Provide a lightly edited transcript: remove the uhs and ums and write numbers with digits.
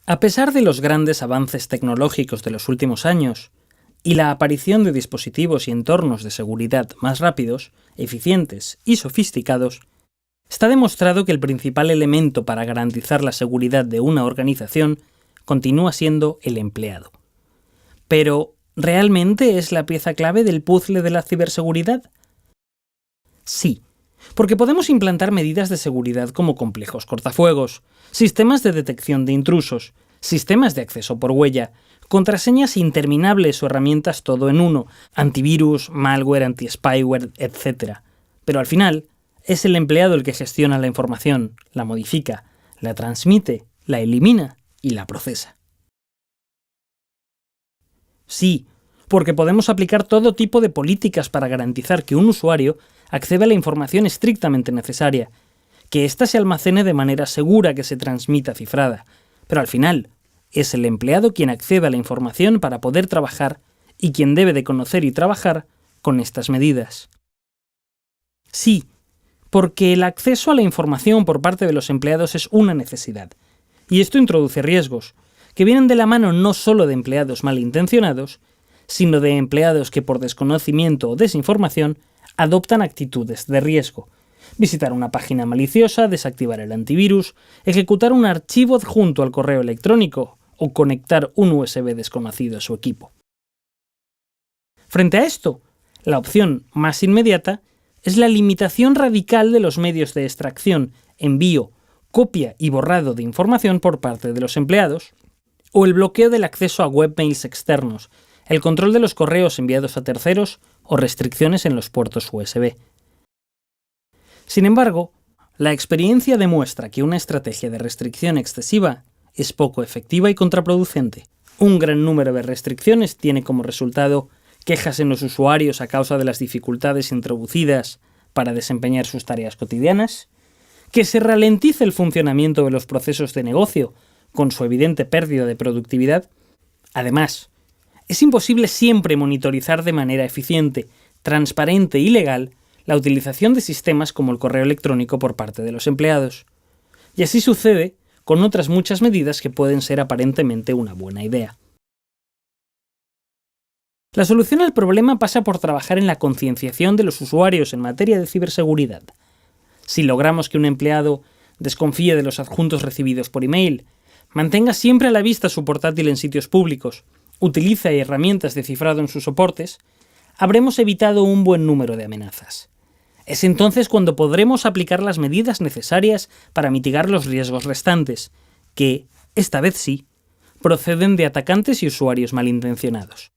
A pesar de los grandes avances tecnológicos de los últimos años y la aparición de dispositivos y entornos de seguridad más rápidos, eficientes y sofisticados, está demostrado que el principal elemento para garantizar la seguridad de una organización continúa siendo el empleado. Pero, ¿realmente es la pieza clave del puzzle de la ciberseguridad? Sí, porque podemos implantar medidas de seguridad como complejos cortafuegos, sistemas de detección de intrusos, sistemas de acceso por huella, contraseñas interminables o herramientas todo en uno, antivirus, malware, anti-spyware, etc. Pero al final, es el empleado el que gestiona la información, la modifica, la transmite, la elimina y la procesa. Sí, porque podemos aplicar todo tipo de políticas para garantizar que un usuario acceda a la información estrictamente necesaria, que ésta se almacene de manera segura, que se transmita cifrada, pero al final es el empleado quien accede a la información para poder trabajar y quien debe de conocer y trabajar con estas medidas. Sí, porque el acceso a la información por parte de los empleados es una necesidad, y esto introduce riesgos, que vienen de la mano no solo de empleados malintencionados, sino de empleados que por desconocimiento o desinformación adoptan actitudes de riesgo. Visitar una página maliciosa, desactivar el antivirus, ejecutar un archivo adjunto al correo electrónico o conectar un USB desconocido a su equipo. Frente a esto, la opción más inmediata es la limitación radical de los medios de extracción, envío, copia y borrado de información por parte de los empleados, o el bloqueo del acceso a webmails externos, el control de los correos enviados a terceros o restricciones en los puertos USB. Sin embargo, la experiencia demuestra que una estrategia de restricción excesiva es poco efectiva y contraproducente. Un gran número de restricciones tiene como resultado quejas en los usuarios a causa de las dificultades introducidas para desempeñar sus tareas cotidianas, que se ralentice el funcionamiento de los procesos de negocio con su evidente pérdida de productividad. Además, es imposible siempre monitorizar de manera eficiente, transparente y legal la utilización de sistemas como el correo electrónico por parte de los empleados. Y así sucede con otras muchas medidas que pueden ser aparentemente una buena idea. La solución al problema pasa por trabajar en la concienciación de los usuarios en materia de ciberseguridad. Si logramos que un empleado desconfíe de los adjuntos recibidos por email, mantenga siempre a la vista su portátil en sitios públicos, utilice herramientas de cifrado en sus soportes, habremos evitado un buen número de amenazas. Es entonces cuando podremos aplicar las medidas necesarias para mitigar los riesgos restantes, que, esta vez sí, proceden de atacantes y usuarios malintencionados.